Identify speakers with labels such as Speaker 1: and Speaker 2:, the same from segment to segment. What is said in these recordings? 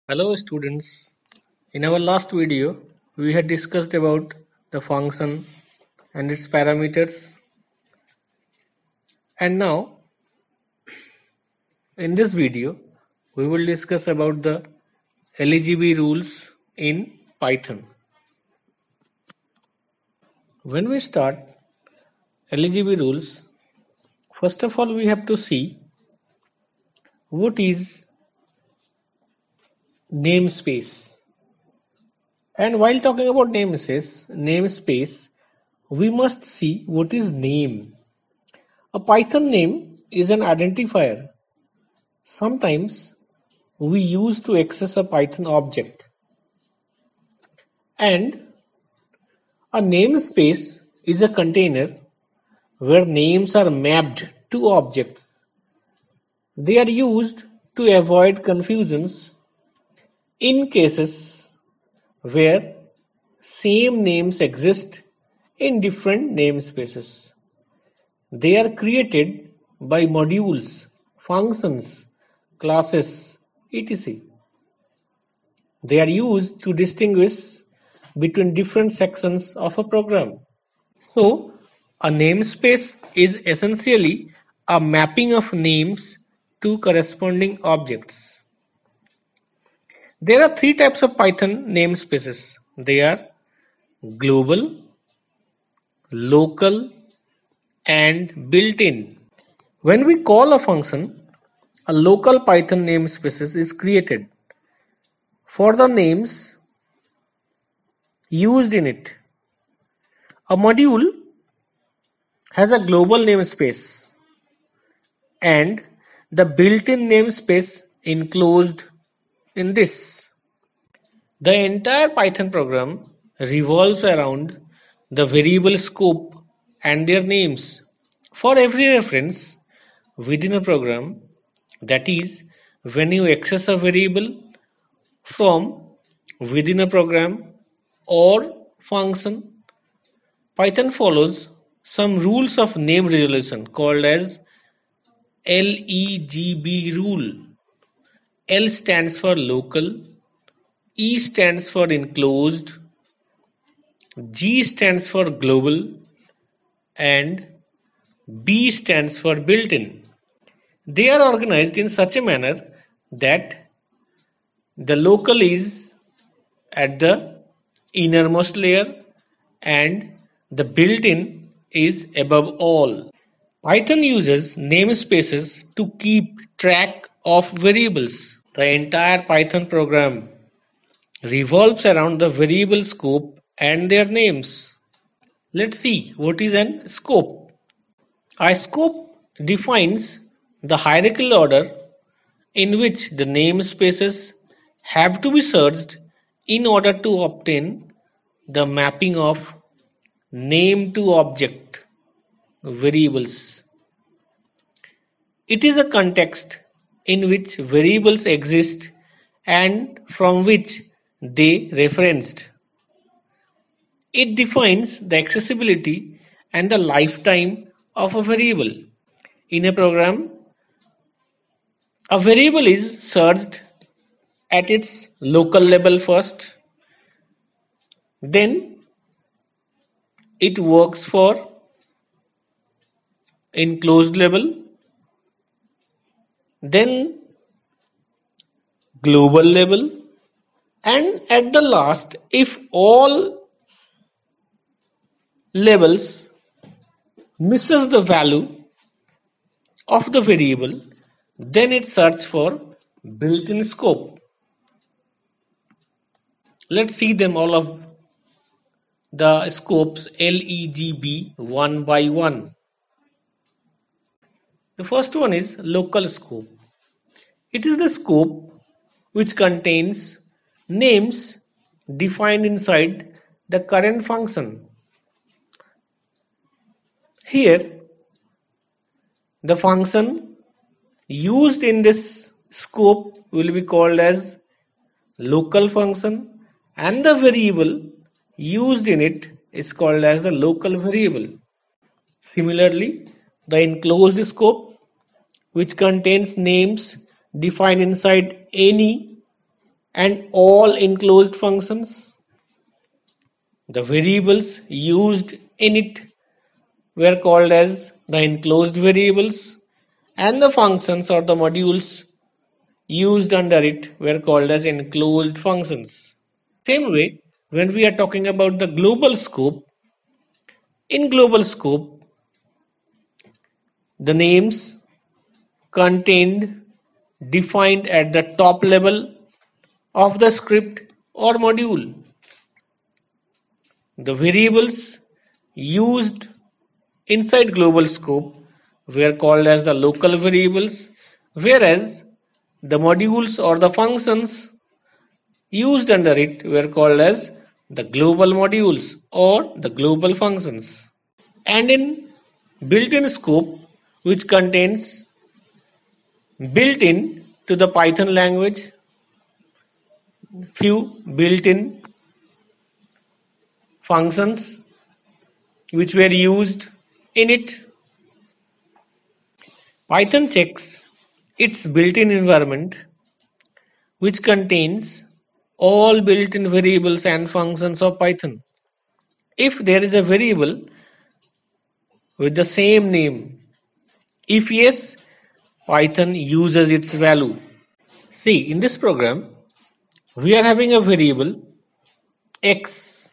Speaker 1: Hello students, in our last video we had discussed about the function and its parameters, and now in this video we will discuss about the LGB rules in Python. When we start LGB rules, first of all we have to see what is namespace. And while talking about namespace, we must see what is name. A Python name is an identifier. Sometimes we use to access a Python object. And a namespace is a container where names are mapped to objects. They are used to avoid confusions in cases where same names exist in different namespaces. They are created by modules, functions, classes, etc. They are used to distinguish between different sections of a program. So, a namespace is essentially a mapping of names to corresponding objects. There are three types of Python namespaces. They are global, local, and built-in. When we call a function, a local Python namespace is created for the names used in it. A module has a global namespace and the built-in namespace enclosed in this. The entire Python program revolves around the variable scope and their names. For every reference within a program, that is, when you access a variable from within a program or function, Python follows some rules of name resolution called as LEGB rule. L stands for local, E stands for enclosed, G stands for global, and B stands for built-in. They are organized in such a manner that the local is at the innermost layer and the built-in is above all. Python uses namespaces to keep track of variables. The entire Python program revolves around the variable scope and their names. Let's see what is an scope. A scope defines the hierarchical order in which the namespaces have to be searched in order to obtain the mapping of name to object variables. It is a context in which variables exist and from which they referenced. It defines the accessibility and the lifetime of a variable. In a program, a variable is searched at its local level first, then it works for enclosed level, then global level, and at the last, if all levels misses the value of the variable, then it searches for built-in scope. Let's see them all of the scopes LEGB one by one. The first one is local scope. It is the scope which contains names defined inside the current function. Here, the function used in this scope will be called as local function and the variable used in it is called as the local variable. Similarly, the enclosed scope, which contains names defined inside any and all enclosed functions. The variables used in it were called as the enclosed variables, and the functions or the modules used under it were called as enclosed functions. Same way, when we are talking about the global scope, in global scope, the names contained defined at the top level of the script or module. The variables used inside global scope were called as the local variables, whereas the modules or the functions used under it were called as the global modules or the global functions. And in built-in scope, which contains built-in to the Python language, few built-in functions which were used in it. Python checks its built-in environment, which contains all built-in variables and functions of Python. If there is a variable with the same name, if yes, Python uses its value. See, in this program, we are having a variable x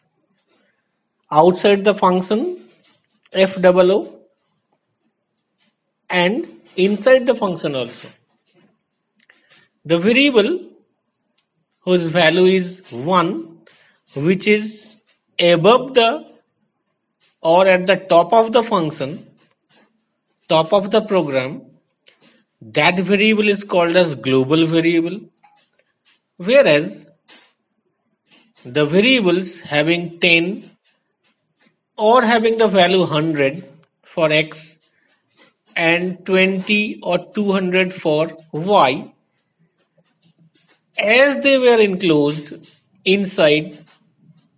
Speaker 1: outside the function foo and inside the function also. The variable whose value is 1, which is above the or at the top of the function, top of the program, that variable is called as global variable, whereas the variables having 10 or having the value 100 for x and 20 or 200 for y, as they were enclosed inside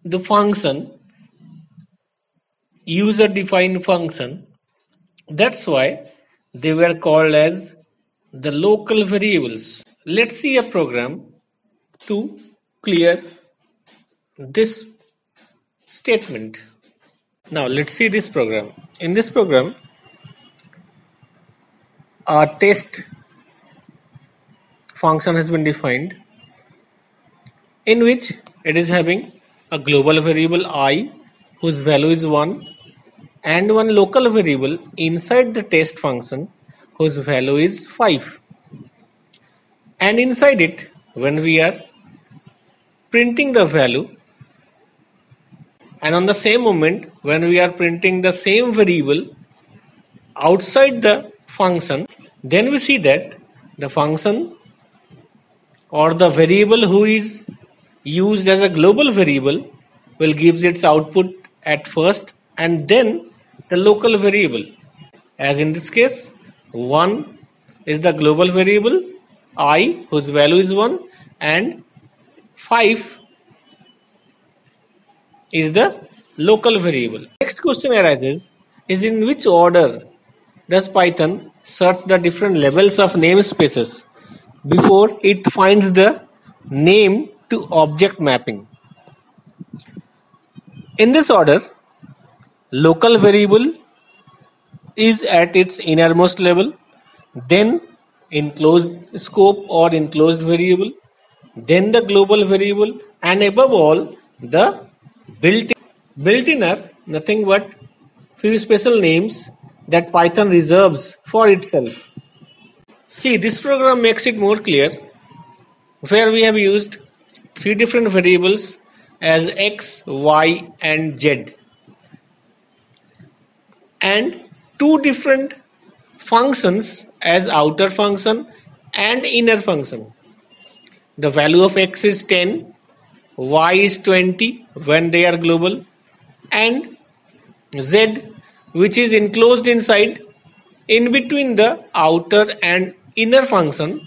Speaker 1: the function, user defined function, that's why they were called as the local variables. Let's see a program to clear this statement. Now let's see this program. In this program, our test function has been defined, in which it is having a global variable I whose value is 1 and one local variable inside the test function whose value is 5. And inside it, when we are printing the value, and on the same moment when we are printing the same variable outside the function, then we see that the function or the variable who is used as a global variable will gives its output at first and then the local variable. As in this case, 1 is the global variable I whose value is 1 and 5 is the local variable. Next question arises is in which order does Python search the different levels of namespaces before it finds the name to object mapping. In this order, local variable is at its innermost level, then enclosed scope or enclosed variable, then the global variable, and above all the built-in. Built-in are nothing but few special names that Python reserves for itself. See, this program makes it more clear, where we have used 3 different variables as x, y and z, and 2 different functions as outer function and inner function. The value of x is 10, y is 20 when they are global, and z, which is enclosed inside in between the outer and inner function,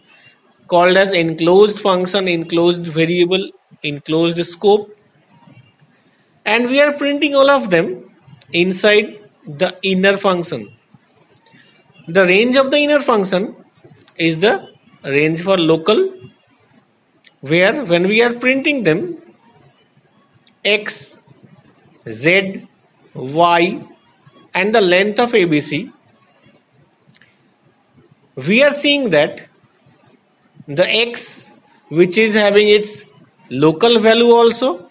Speaker 1: called as enclosed function, enclosed variable, enclosed scope, and we are printing all of them inside the inner function. The range of the inner function is the range for local, where when we are printing them, x, z, y and the length of ABC, we are seeing that the x, which is having its local value also,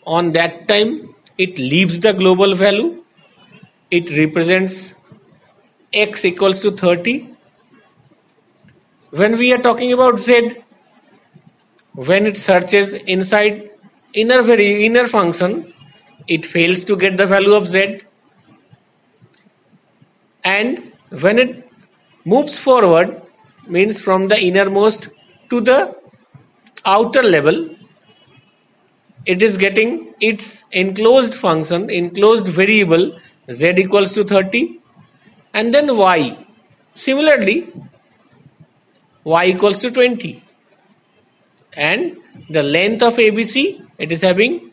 Speaker 1: on that time it leaves the global value. It represents x equals to 30. When we are talking about z, when it searches inside inner function, it fails to get the value of z, and when it moves forward, means from the innermost to the outer level, it is getting its enclosed function, enclosed variable z equals to 30, and then y, similarly y equals to 20, and the length of ABC, it is having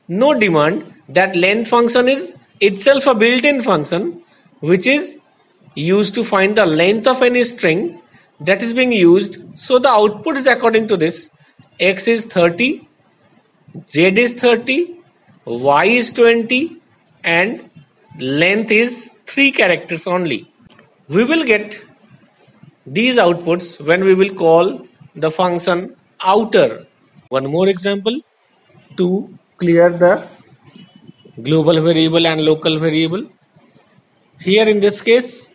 Speaker 1: no demand. That length function is itself a built-in function which is used to find the length of any string that is being used. So the output is according to this: x is 30, z is 30, y is 20, and length is 3 characters only. We will get these outputs when we will call the function outer. One more example to clear the global variable and local variable. Here in this case,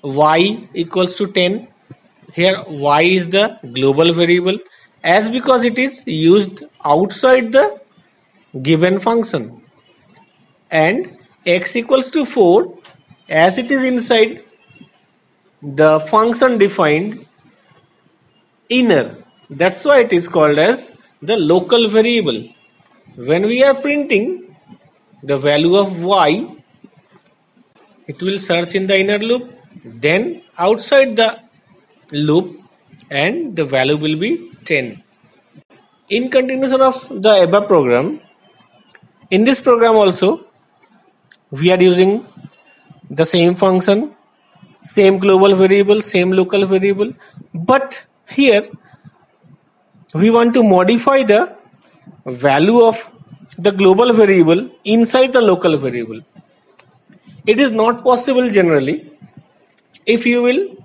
Speaker 1: y equals to 10. Here y is the global variable, as because it is used outside the given function, and x equals to 4 as it is inside the function defined inner. That's why it is called as the local variable. When we are printing the value of y, it will search in the inner loop, then outside the loop, and the value will be 10. In continuation of the above program, in this program also we are using the same function, same global variable, same local variable, but here we want to modify the value of the global variable inside the local variable. It is not possible generally if you will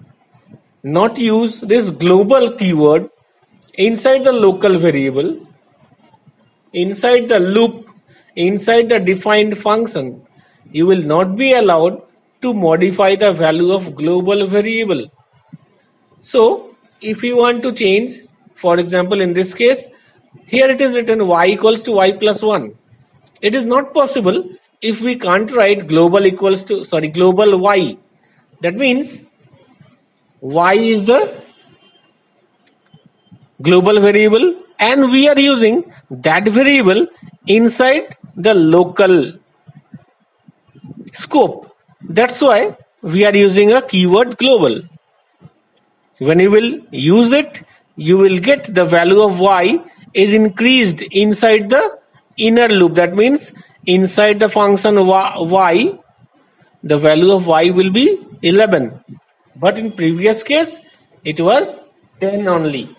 Speaker 1: not use this global keyword inside the local variable, inside the loop, inside the defined function. You will not be allowed to modify the value of global variable. So if you want to change, for example in this case, here it is written y equals to y plus 1. It is not possible if we can't write global y. That means y is the global variable and we are using that variable inside the local scope. That's why we are using a keyword global. When you will use it, you will get the value of y is increased inside the inner loop. That means inside the function y, the value of y will be 11. But in previous case, it was 10 only.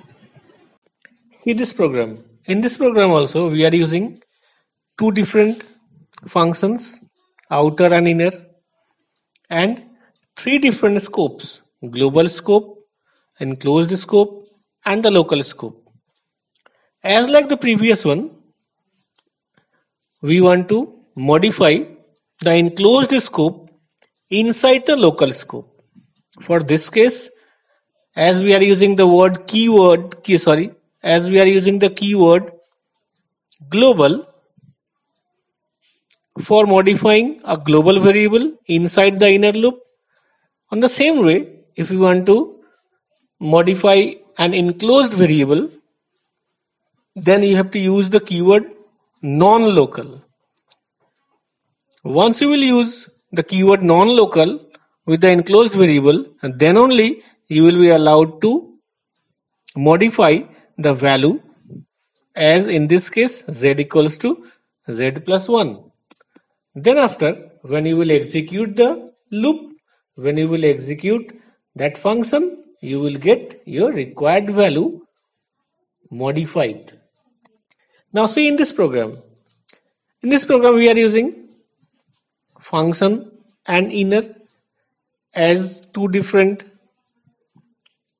Speaker 1: See this program. In this program also, we are using two different functions, outer and inner, and three different scopes: global scope, enclosed scope, and the local scope. As like the previous one, we want to modify the enclosed scope inside the local scope. For this case, as we are using the as we are using the keyword global for modifying a global variable inside the inner loop. On the same way, if we want to modify an enclosed variable, then you have to use the keyword non-local. Once you will use the keyword non-local with the enclosed variable, then only you will be allowed to modify the value, as in this case z equals to z plus 1. Then after, when you will execute the loop, when you will execute that function, you will get your required value modified. Now see in this program. In this program we are using function and inner as two different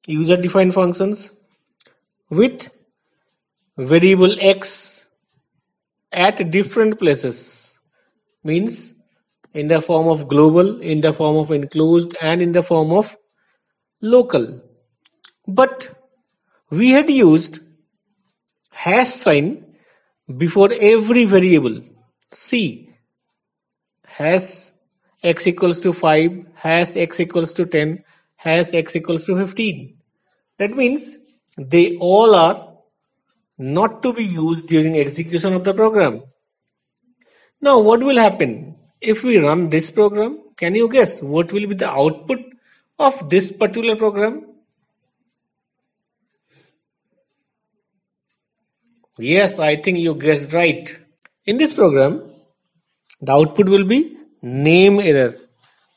Speaker 1: user defined functions with variable x at different places, means in the form of global, in the form of enclosed, and in the form of local. But we had used hash sign before every variable. See, hash x equals to 5, hash x equals to 10, hash x equals to 15. That means they all are not to be used during execution of the program. Now what will happen if we run this program? Can you guess what will be the output of this particular program? Yes, I think you guessed right. In this program, the output will be name error,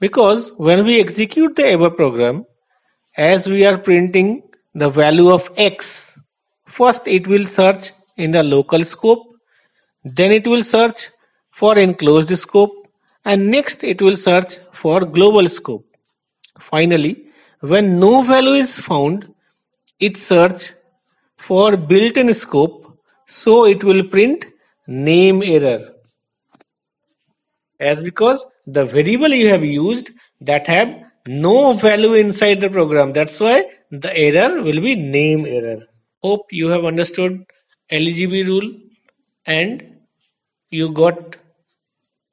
Speaker 1: because when we execute the above program, as we are printing the value of x, first it will search in the local scope, then it will search for enclosed scope, and next it will search for global scope. Finally, when no value is found, it search for built-in scope, so it will print name error. As because the variable you have used that have no value inside the program, that's why the error will be name error. Hope you have understood LGB rule and you got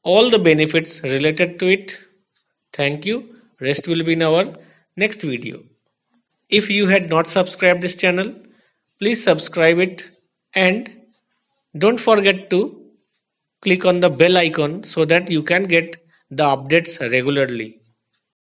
Speaker 1: all the benefits related to it. Thank you. Rest will be in our next video. If you had not subscribed this channel, please subscribe it and don't forget to click on the bell icon so that you can get the updates regularly.